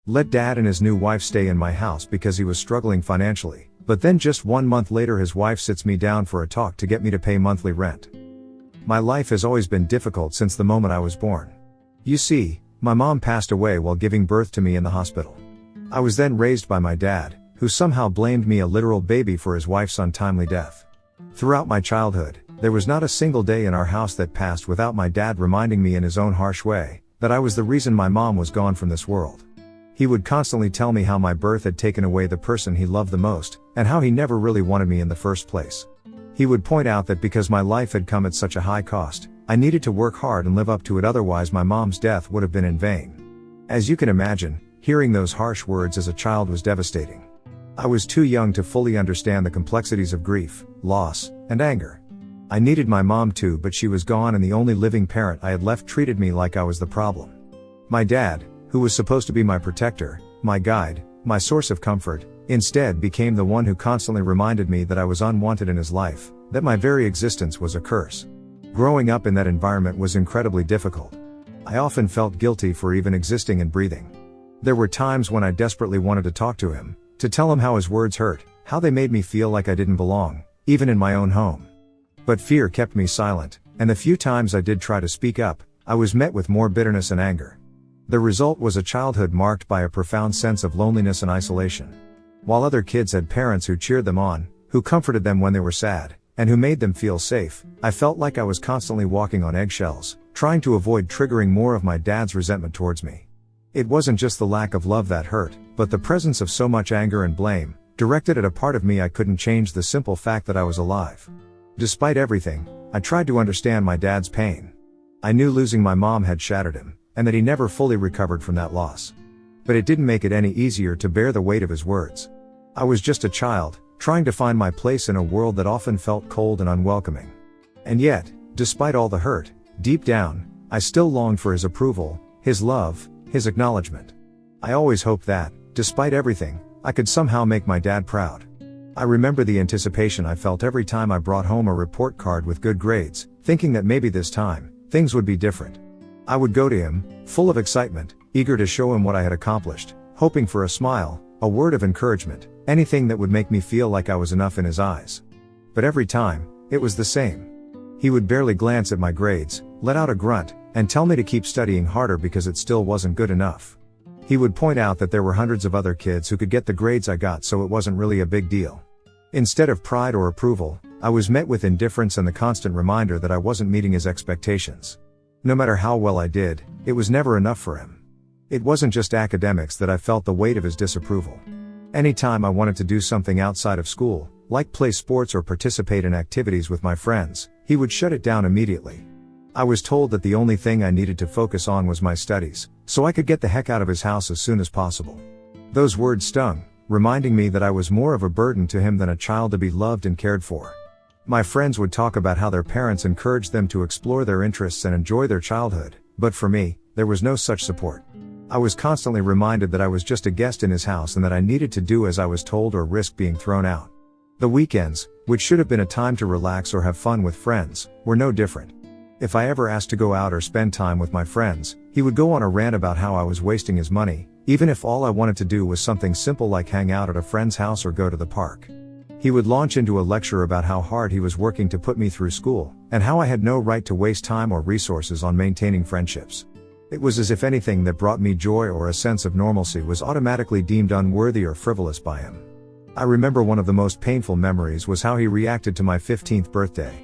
Let dad and his new wife stay in my house because he was struggling financially, but then just 1 month later his wife sits me down for a talk to get me to pay monthly rent. My life has always been difficult since the moment I was born. You see, my mom passed away while giving birth to me in the hospital. I was then raised by my dad, who somehow blamed me, a literal baby, for his wife's untimely death. Throughout my childhood, there was not a single day in our house that passed without my dad reminding me in his own harsh way that I was the reason my mom was gone from this world. He would constantly tell me how my birth had taken away the person he loved the most, and how he never really wanted me in the first place. He would point out that because my life had come at such a high cost, I needed to work hard and live up to it, otherwise my mom's death would have been in vain. As you can imagine, hearing those harsh words as a child was devastating. I was too young to fully understand the complexities of grief, loss, and anger. I needed my mom too, but she was gone, and the only living parent I had left treated me like I was the problem. My dad, who was supposed to be my protector, my guide, my source of comfort, instead became the one who constantly reminded me that I was unwanted in his life, that my very existence was a curse. Growing up in that environment was incredibly difficult. I often felt guilty for even existing and breathing. There were times when I desperately wanted to talk to him, to tell him how his words hurt, how they made me feel like I didn't belong, even in my own home. But fear kept me silent, and the few times I did try to speak up, I was met with more bitterness and anger. The result was a childhood marked by a profound sense of loneliness and isolation. While other kids had parents who cheered them on, who comforted them when they were sad, and who made them feel safe, I felt like I was constantly walking on eggshells, trying to avoid triggering more of my dad's resentment towards me. It wasn't just the lack of love that hurt, but the presence of so much anger and blame, directed at a part of me I couldn't change, the simple fact that I was alive. Despite everything, I tried to understand my dad's pain. I knew losing my mom had shattered him, and that he never fully recovered from that loss. But it didn't make it any easier to bear the weight of his words. I was just a child, trying to find my place in a world that often felt cold and unwelcoming. And yet, despite all the hurt, deep down, I still longed for his approval, his love, his acknowledgement. I always hoped that, despite everything, I could somehow make my dad proud. I remember the anticipation I felt every time I brought home a report card with good grades, thinking that maybe this time, things would be different. I would go to him, full of excitement, eager to show him what I had accomplished, hoping for a smile, a word of encouragement, anything that would make me feel like I was enough in his eyes. But every time, it was the same. He would barely glance at my grades, let out a grunt, and tell me to keep studying harder because it still wasn't good enough. He would point out that there were hundreds of other kids who could get the grades I got, so it wasn't really a big deal. Instead of pride or approval, I was met with indifference and the constant reminder that I wasn't meeting his expectations. No matter how well I did, it was never enough for him. It wasn't just academics that I felt the weight of his disapproval. Anytime I wanted to do something outside of school, like play sports or participate in activities with my friends, he would shut it down immediately. I was told that the only thing I needed to focus on was my studies, so I could get the heck out of his house as soon as possible. Those words stung, reminding me that I was more of a burden to him than a child to be loved and cared for. My friends would talk about how their parents encouraged them to explore their interests and enjoy their childhood, but for me, there was no such support. I was constantly reminded that I was just a guest in his house and that I needed to do as I was told or risk being thrown out. The weekends, which should have been a time to relax or have fun with friends, were no different. If I ever asked to go out or spend time with my friends, he would go on a rant about how I was wasting his money, even if all I wanted to do was something simple like hang out at a friend's house or go to the park. He would launch into a lecture about how hard he was working to put me through school, and how I had no right to waste time or resources on maintaining friendships. It was as if anything that brought me joy or a sense of normalcy was automatically deemed unworthy or frivolous by him. I remember one of the most painful memories was how he reacted to my 15th birthday.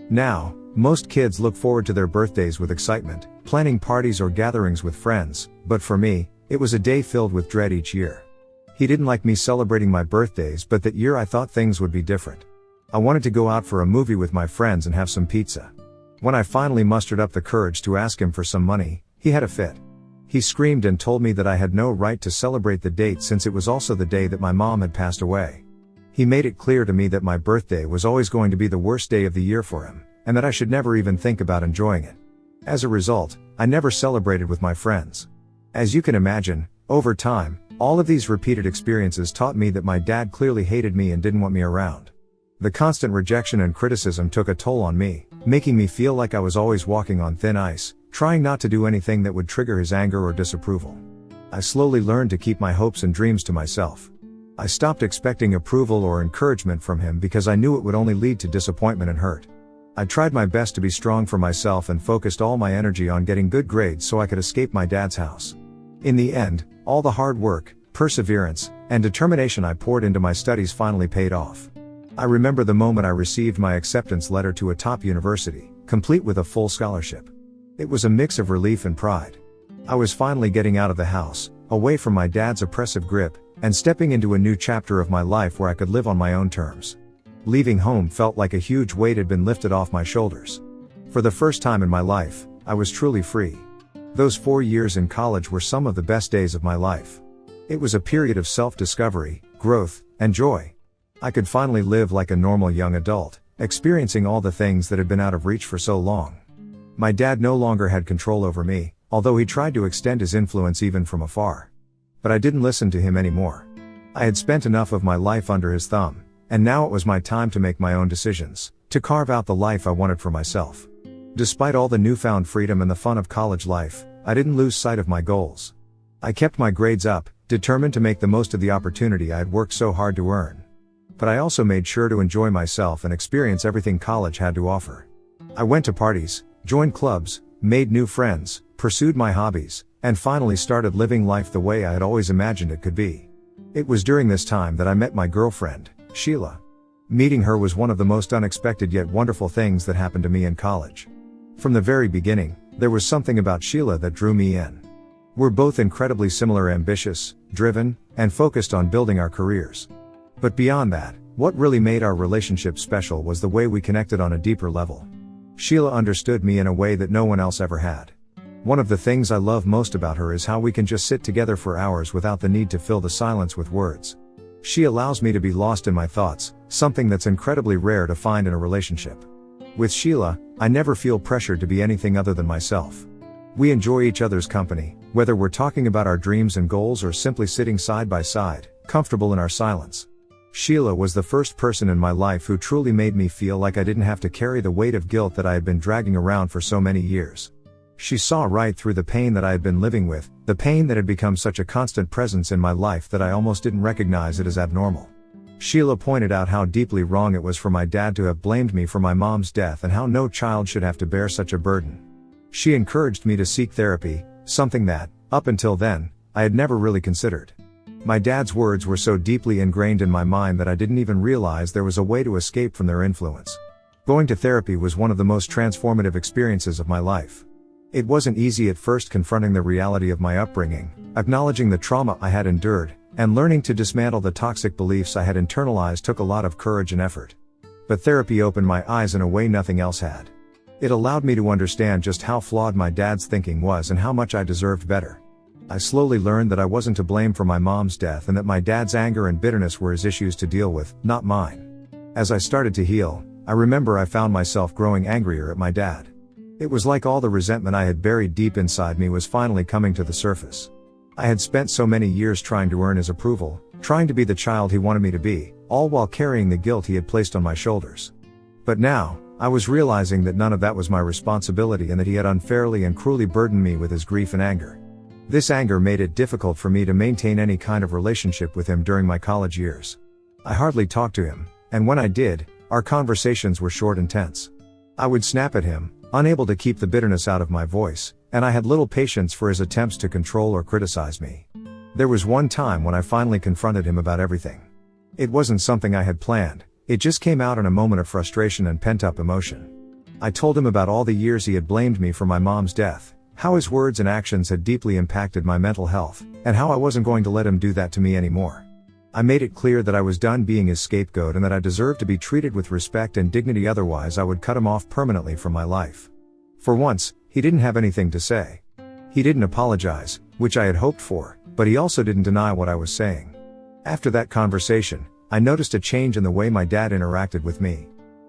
Now, most kids look forward to their birthdays with excitement, planning parties or gatherings with friends, but for me, it was a day filled with dread each year. He didn't like me celebrating my birthdays, but that year I thought things would be different. I wanted to go out for a movie with my friends and have some pizza. When I finally mustered up the courage to ask him for some money, he had a fit. He screamed and told me that I had no right to celebrate the date since it was also the day that my mom had passed away. He made it clear to me that my birthday was always going to be the worst day of the year for him, and that I should never even think about enjoying it. As a result, I never celebrated with my friends. As you can imagine, over time, all of these repeated experiences taught me that my dad clearly hated me and didn't want me around. The constant rejection and criticism took a toll on me, making me feel like I was always walking on thin ice, trying not to do anything that would trigger his anger or disapproval. I slowly learned to keep my hopes and dreams to myself. I stopped expecting approval or encouragement from him because I knew it would only lead to disappointment and hurt. I tried my best to be strong for myself and focused all my energy on getting good grades so I could escape my dad's house. In the end, all the hard work, perseverance, and determination I poured into my studies finally paid off. I remember the moment I received my acceptance letter to a top university, complete with a full scholarship. It was a mix of relief and pride. I was finally getting out of the house, away from my dad's oppressive grip, and stepping into a new chapter of my life where I could live on my own terms. Leaving home felt like a huge weight had been lifted off my shoulders. For the first time in my life, I was truly free. Those 4 years in college were some of the best days of my life. It was a period of self-discovery, growth, and joy. I could finally live like a normal young adult, experiencing all the things that had been out of reach for so long. My dad no longer had control over me, although he tried to extend his influence even from afar. But I didn't listen to him anymore. I had spent enough of my life under his thumb, and now it was my time to make my own decisions, to carve out the life I wanted for myself. Despite all the newfound freedom and the fun of college life, I didn't lose sight of my goals. I kept my grades up, determined to make the most of the opportunity I had worked so hard to earn. But I also made sure to enjoy myself and experience everything college had to offer. I went to parties, joined clubs, made new friends, pursued my hobbies, and finally started living life the way I had always imagined it could be. It was during this time that I met my girlfriend, Sheila. Meeting her was one of the most unexpected yet wonderful things that happened to me in college. From the very beginning, there was something about Sheila that drew me in. We're both incredibly similar, ambitious, driven, and focused on building our careers. But beyond that, what really made our relationship special was the way we connected on a deeper level. Sheila understood me in a way that no one else ever had. One of the things I love most about her is how we can just sit together for hours without the need to fill the silence with words. She allows me to be lost in my thoughts, something that's incredibly rare to find in a relationship. With Sheila, I never feel pressured to be anything other than myself. We enjoy each other's company, whether we're talking about our dreams and goals or simply sitting side by side, comfortable in our silence. Sheila was the first person in my life who truly made me feel like I didn't have to carry the weight of guilt that I had been dragging around for so many years. She saw right through the pain that I had been living with, the pain that had become such a constant presence in my life that I almost didn't recognize it as abnormal. Sheila pointed out how deeply wrong it was for my dad to have blamed me for my mom's death and how no child should have to bear such a burden. She encouraged me to seek therapy, something that, up until then, I had never really considered. My dad's words were so deeply ingrained in my mind that I didn't even realize there was a way to escape from their influence. Going to therapy was one of the most transformative experiences of my life. It wasn't easy at first, confronting the reality of my upbringing, acknowledging the trauma I had endured, and learning to dismantle the toxic beliefs I had internalized took a lot of courage and effort. But therapy opened my eyes in a way nothing else had. It allowed me to understand just how flawed my dad's thinking was and how much I deserved better. I slowly learned that I wasn't to blame for my mom's death and that my dad's anger and bitterness were his issues to deal with, not mine. As I started to heal, I remember I found myself growing angrier at my dad. It was like all the resentment I had buried deep inside me was finally coming to the surface. I had spent so many years trying to earn his approval, trying to be the child he wanted me to be, all while carrying the guilt he had placed on my shoulders. But now, I was realizing that none of that was my responsibility and that he had unfairly and cruelly burdened me with his grief and anger. This anger made it difficult for me to maintain any kind of relationship with him during my college years. I hardly talked to him, and when I did, our conversations were short and tense. I would snap at him, unable to keep the bitterness out of my voice, and I had little patience for his attempts to control or criticize me. There was one time when I finally confronted him about everything. It wasn't something I had planned, it just came out in a moment of frustration and pent-up emotion. I told him about all the years he had blamed me for my mom's death, how his words and actions had deeply impacted my mental health, and how I wasn't going to let him do that to me anymore. I made it clear that I was done being his scapegoat and that I deserved to be treated with respect and dignity, otherwise I would cut him off permanently from my life. For once, he didn't have anything to say. He didn't apologize, which I had hoped for, but he also didn't deny what I was saying. After that conversation, I noticed a change in the way my dad interacted with me.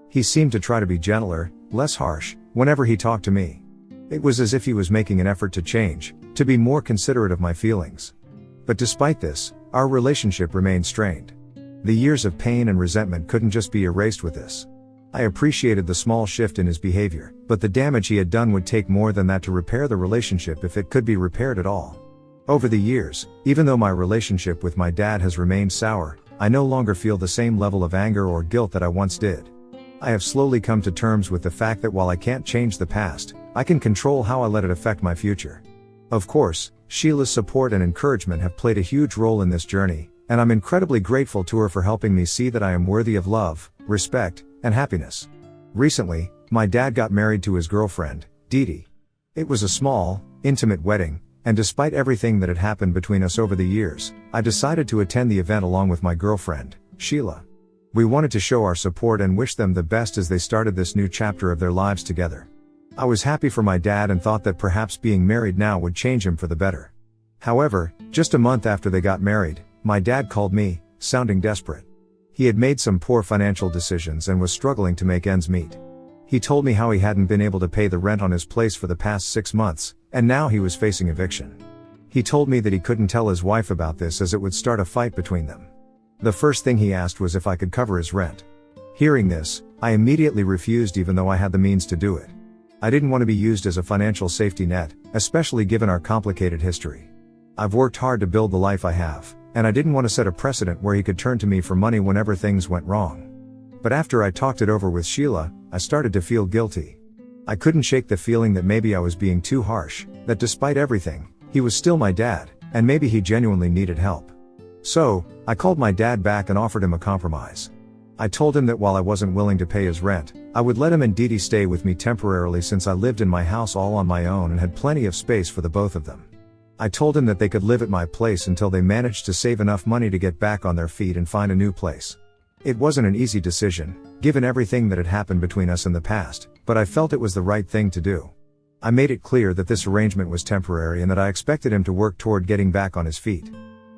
He seemed to try to be gentler, less harsh, whenever he talked to me. It was as if he was making an effort to change, to be more considerate of my feelings. But despite this, our relationship remained strained. The years of pain and resentment couldn't just be erased with this. I appreciated the small shift in his behavior, but the damage he had done would take more than that to repair the relationship, if it could be repaired at all. Over the years, even though my relationship with my dad has remained sour, I no longer feel the same level of anger or guilt that I once did. I have slowly come to terms with the fact that while I can't change the past, I can control how I let it affect my future. Of course, Sheila's support and encouragement have played a huge role in this journey, and I'm incredibly grateful to her for helping me see that I am worthy of love, respect, and happiness. Recently, my dad got married to his girlfriend, Dee Dee. It was a small, intimate wedding, and despite everything that had happened between us over the years, I decided to attend the event along with my girlfriend, Sheila. We wanted to show our support and wish them the best as they started this new chapter of their lives together. I was happy for my dad and thought that perhaps being married now would change him for the better. However, just a month after they got married, my dad called me, sounding desperate. He had made some poor financial decisions and was struggling to make ends meet. He told me how he hadn't been able to pay the rent on his place for the past 6 months, and now he was facing eviction. He told me that he couldn't tell his wife about this as it would start a fight between them. The first thing he asked was if I could cover his rent. Hearing this, I immediately refused even though I had the means to do it. I didn't want to be used as a financial safety net, especially given our complicated history. I've worked hard to build the life I have, and I didn't want to set a precedent where he could turn to me for money whenever things went wrong. But after I talked it over with Sheila, I started to feel guilty. I couldn't shake the feeling that maybe I was being too harsh, that despite everything, he was still my dad, and maybe he genuinely needed help. So, I called my dad back and offered him a compromise. I told him that while I wasn't willing to pay his rent, I would let him and Dee Dee stay with me temporarily since I lived in my house all on my own and had plenty of space for the both of them. I told him that they could live at my place until they managed to save enough money to get back on their feet and find a new place. It wasn't an easy decision, given everything that had happened between us in the past, but I felt it was the right thing to do. I made it clear that this arrangement was temporary and that I expected him to work toward getting back on his feet.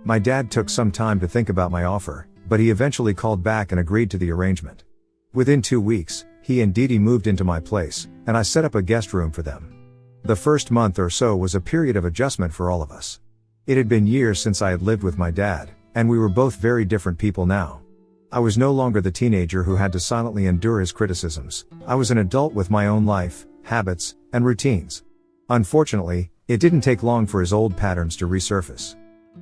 My dad took some time to think about my offer, but he eventually called back and agreed to the arrangement. Within 2 weeks, he and Dee Dee moved into my place, and I set up a guest room for them. The first month or so was a period of adjustment for all of us. It had been years since I had lived with my dad, and we were both very different people now. I was no longer the teenager who had to silently endure his criticisms. I was an adult with my own life, habits, and routines. Unfortunately, it didn't take long for his old patterns to resurface.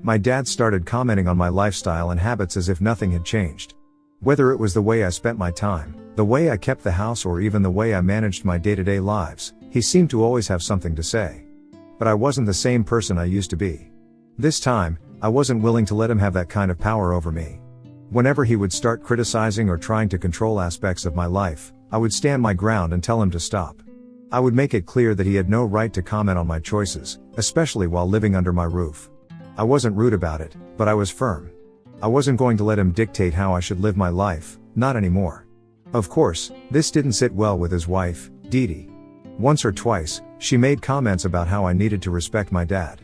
My dad started commenting on my lifestyle and habits as if nothing had changed. Whether it was the way I spent my time, the way I kept the house, or even the way I managed my day-to-day lives, he seemed to always have something to say. But I wasn't the same person I used to be. This time, I wasn't willing to let him have that kind of power over me. Whenever he would start criticizing or trying to control aspects of my life, I would stand my ground and tell him to stop. I would make it clear that he had no right to comment on my choices, especially while living under my roof. I wasn't rude about it, but I was firm. I wasn't going to let him dictate how I should live my life, not anymore. Of course, this didn't sit well with his wife, Dee Dee. Once or twice, she made comments about how I needed to respect my dad.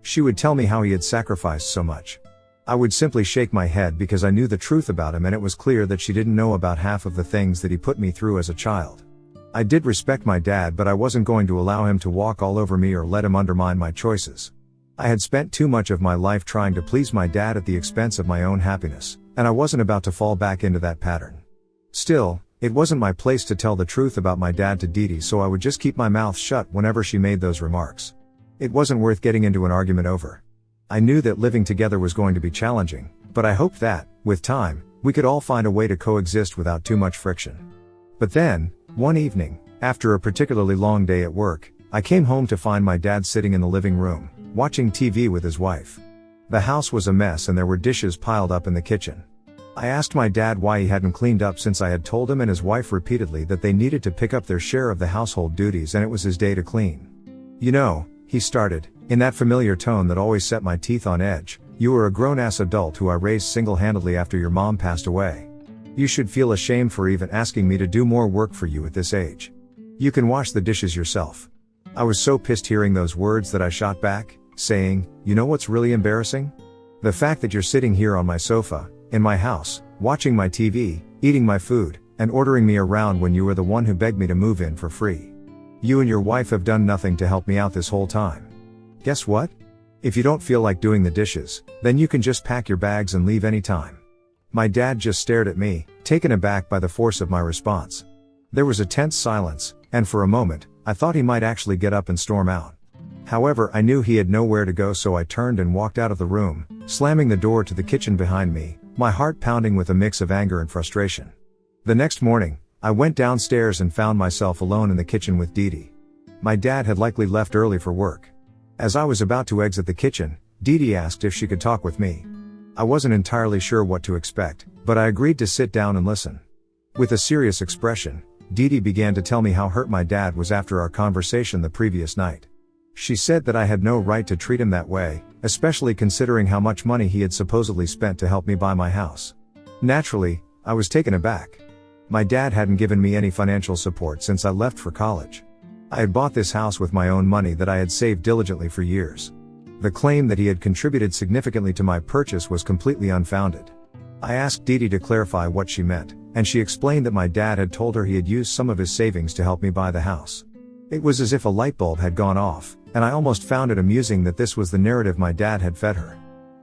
She would tell me how he had sacrificed so much. I would simply shake my head because I knew the truth about him, and it was clear that she didn't know about half of the things that he put me through as a child. I did respect my dad, but I wasn't going to allow him to walk all over me or let him undermine my choices. I had spent too much of my life trying to please my dad at the expense of my own happiness, and I wasn't about to fall back into that pattern. Still, it wasn't my place to tell the truth about my dad to Dee Dee, so I would just keep my mouth shut whenever she made those remarks. It wasn't worth getting into an argument over. I knew that living together was going to be challenging, but I hoped that, with time, we could all find a way to coexist without too much friction. But then, one evening, after a particularly long day at work, I came home to find my dad sitting in the living room, watching TV with his wife. The house was a mess and there were dishes piled up in the kitchen. I asked my dad why he hadn't cleaned up, since I had told him and his wife repeatedly that they needed to pick up their share of the household duties and it was his day to clean. "You know," he started, in that familiar tone that always set my teeth on edge, "you are a grown-ass adult who I raised single-handedly after your mom passed away. You should feel ashamed for even asking me to do more work for you at this age. You can wash the dishes yourself." I was so pissed hearing those words that I shot back, saying, "You know what's really embarrassing? The fact that you're sitting here on my sofa, in my house, watching my TV, eating my food, and ordering me around when you were the one who begged me to move in for free. You and your wife have done nothing to help me out this whole time. Guess what? If you don't feel like doing the dishes, then you can just pack your bags and leave anytime." My dad just stared at me, taken aback by the force of my response. There was a tense silence, and for a moment, I thought he might actually get up and storm out. However, I knew he had nowhere to go, so I turned and walked out of the room, slamming the door to the kitchen behind me, my heart pounding with a mix of anger and frustration. The next morning, I went downstairs and found myself alone in the kitchen with Dee Dee. My dad had likely left early for work. As I was about to exit the kitchen, Dee Dee asked if she could talk with me. I wasn't entirely sure what to expect, but I agreed to sit down and listen. With a serious expression, Dee Dee began to tell me how hurt my dad was after our conversation the previous night. She said that I had no right to treat him that way, especially considering how much money he had supposedly spent to help me buy my house. Naturally, I was taken aback. My dad hadn't given me any financial support since I left for college. I had bought this house with my own money that I had saved diligently for years. The claim that he had contributed significantly to my purchase was completely unfounded. I asked Dee Dee to clarify what she meant, and she explained that my dad had told her he had used some of his savings to help me buy the house. It was as if a light bulb had gone off, and I almost found it amusing that this was the narrative my dad had fed her.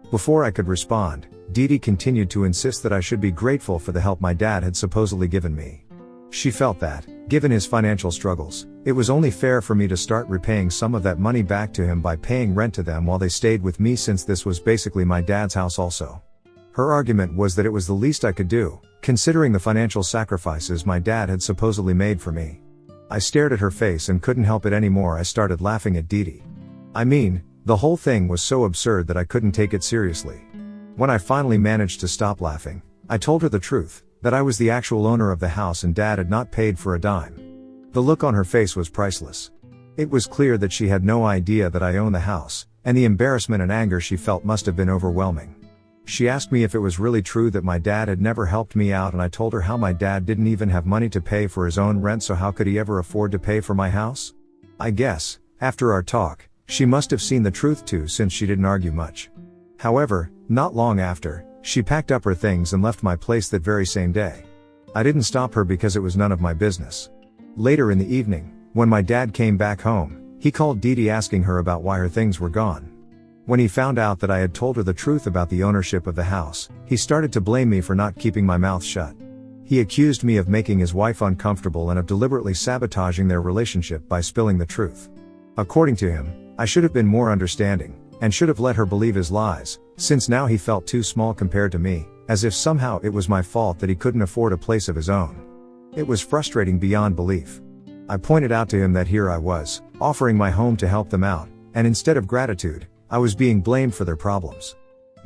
Before I could respond, Dee Dee continued to insist that I should be grateful for the help my dad had supposedly given me. She felt that, given his financial struggles, it was only fair for me to start repaying some of that money back to him by paying rent to them while they stayed with me, since this was basically my dad's house also. Her argument was that it was the least I could do, considering the financial sacrifices my dad had supposedly made for me. I stared at her face and couldn't help it anymore. I started laughing at Dee Dee. I mean, the whole thing was so absurd that I couldn't take it seriously. When I finally managed to stop laughing, I told her the truth, that I was the actual owner of the house and Dad had not paid for a dime. The look on her face was priceless. It was clear that she had no idea that I owned the house, and the embarrassment and anger she felt must have been overwhelming. She asked me if it was really true that my dad had never helped me out, and I told her how my dad didn't even have money to pay for his own rent, so how could he ever afford to pay for my house? I guess, after our talk, she must have seen the truth too, since she didn't argue much. However, not long after, she packed up her things and left my place that very same day. I didn't stop her because it was none of my business. Later in the evening, when my dad came back home, he called Dee Dee asking her about why her things were gone. When he found out that I had told her the truth about the ownership of the house, he started to blame me for not keeping my mouth shut. He accused me of making his wife uncomfortable and of deliberately sabotaging their relationship by spilling the truth. According to him, I should have been more understanding, and should have let her believe his lies, since now he felt too small compared to me, as if somehow it was my fault that he couldn't afford a place of his own. It was frustrating beyond belief. I pointed out to him that here I was, offering my home to help them out, and instead of gratitude, I was being blamed for their problems.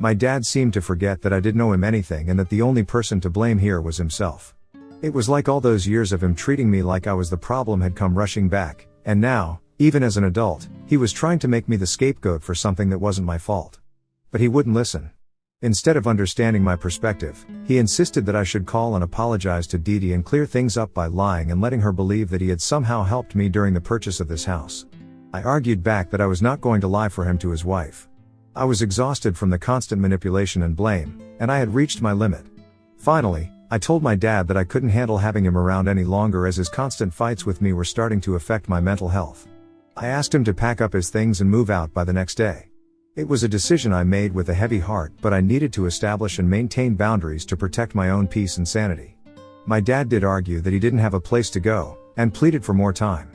My dad seemed to forget that I didn't owe him anything and that the only person to blame here was himself. It was like all those years of him treating me like I was the problem had come rushing back, and now, even as an adult, he was trying to make me the scapegoat for something that wasn't my fault. But he wouldn't listen. Instead of understanding my perspective, he insisted that I should call and apologize to Dee Dee and clear things up by lying and letting her believe that he had somehow helped me during the purchase of this house. I argued back that I was not going to lie for him to his wife. I was exhausted from the constant manipulation and blame, and I had reached my limit. Finally, I told my dad that I couldn't handle having him around any longer, as his constant fights with me were starting to affect my mental health. I asked him to pack up his things and move out by the next day. It was a decision I made with a heavy heart, but I needed to establish and maintain boundaries to protect my own peace and sanity. My dad did argue that he didn't have a place to go, and pleaded for more time.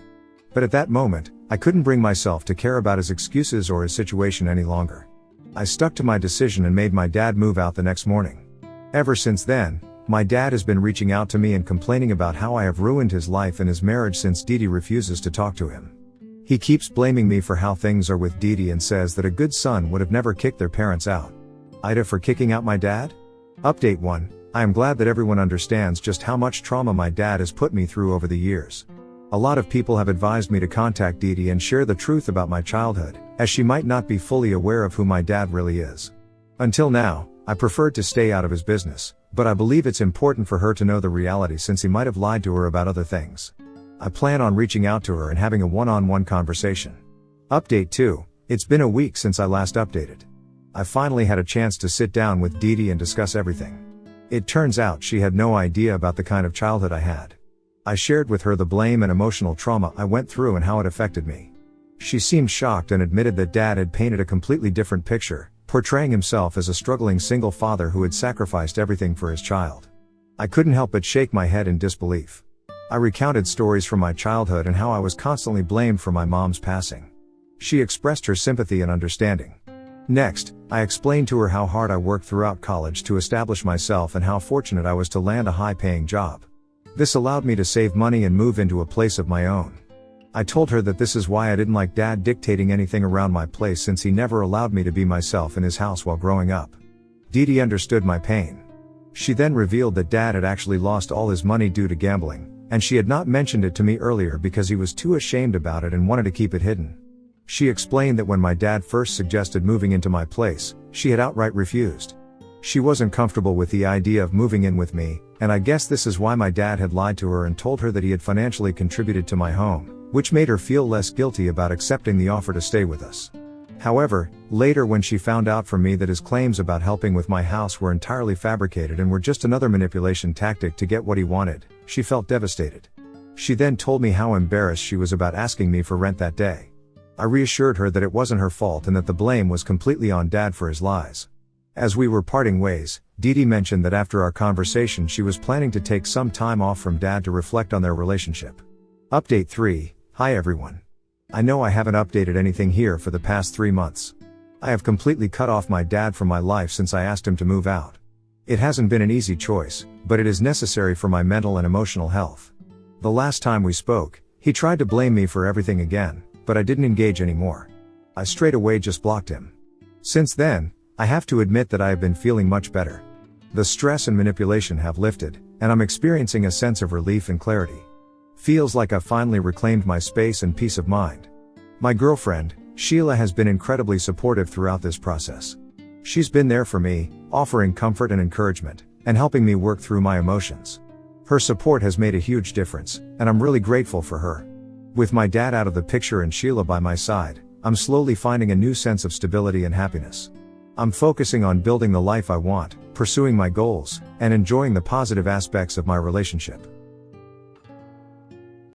But at that moment, I couldn't bring myself to care about his excuses or his situation any longer. I stuck to my decision and made my dad move out the next morning. Ever since then, my dad has been reaching out to me and complaining about how I have ruined his life and his marriage since Dee Dee refuses to talk to him. He keeps blaming me for how things are with Dee Dee and says that a good son would have never kicked their parents out. Ida for kicking out my dad? Update 1. I am glad that everyone understands just how much trauma my dad has put me through over the years. A lot of people have advised me to contact Dee Dee and share the truth about my childhood, as she might not be fully aware of who my dad really is. Until now, I preferred to stay out of his business, but I believe it's important for her to know the reality since he might have lied to her about other things. I plan on reaching out to her and having a one-on-one conversation. Update 2. It's been a week since I last updated. I finally had a chance to sit down with Dee Dee and discuss everything. It turns out she had no idea about the kind of childhood I had. I shared with her the blame and emotional trauma I went through and how it affected me. She seemed shocked and admitted that Dad had painted a completely different picture, portraying himself as a struggling single father who had sacrificed everything for his child. I couldn't help but shake my head in disbelief. I recounted stories from my childhood and how I was constantly blamed for my mom's passing. She expressed her sympathy and understanding. Next, I explained to her how hard I worked throughout college to establish myself and how fortunate I was to land a high-paying job. This allowed me to save money and move into a place of my own. I told her that this is why I didn't like Dad dictating anything around my place, since he never allowed me to be myself in his house while growing up. Dee understood my pain. She then revealed that Dad had actually lost all his money due to gambling, and she had not mentioned it to me earlier because he was too ashamed about it and wanted to keep it hidden. She explained that when my dad first suggested moving into my place, she had outright refused. She wasn't comfortable with the idea of moving in with me, and I guess this is why my dad had lied to her and told her that he had financially contributed to my home, which made her feel less guilty about accepting the offer to stay with us. However, later when she found out from me that his claims about helping with my house were entirely fabricated and were just another manipulation tactic to get what he wanted, she felt devastated. She then told me how embarrassed she was about asking me for rent that day. I reassured her that it wasn't her fault and that the blame was completely on Dad for his lies. As we were parting ways, Dee mentioned that after our conversation she was planning to take some time off from Dad to reflect on their relationship. Update 3. Hi everyone. I know I haven't updated anything here for the past 3 months. I have completely cut off my dad from my life since I asked him to move out. It hasn't been an easy choice, but it is necessary for my mental and emotional health. The last time we spoke, he tried to blame me for everything again, but I didn't engage anymore. I straight away just blocked him. Since then, I have to admit that I have been feeling much better. The stress and manipulation have lifted, and I'm experiencing a sense of relief and clarity. Feels like I've finally reclaimed my space and peace of mind. My girlfriend, Sheila, has been incredibly supportive throughout this process. She's been there for me, offering comfort and encouragement, and helping me work through my emotions. Her support has made a huge difference, and I'm really grateful for her. With my dad out of the picture and Sheila by my side, I'm slowly finding a new sense of stability and happiness. I'm focusing on building the life I want, pursuing my goals, and enjoying the positive aspects of my relationship.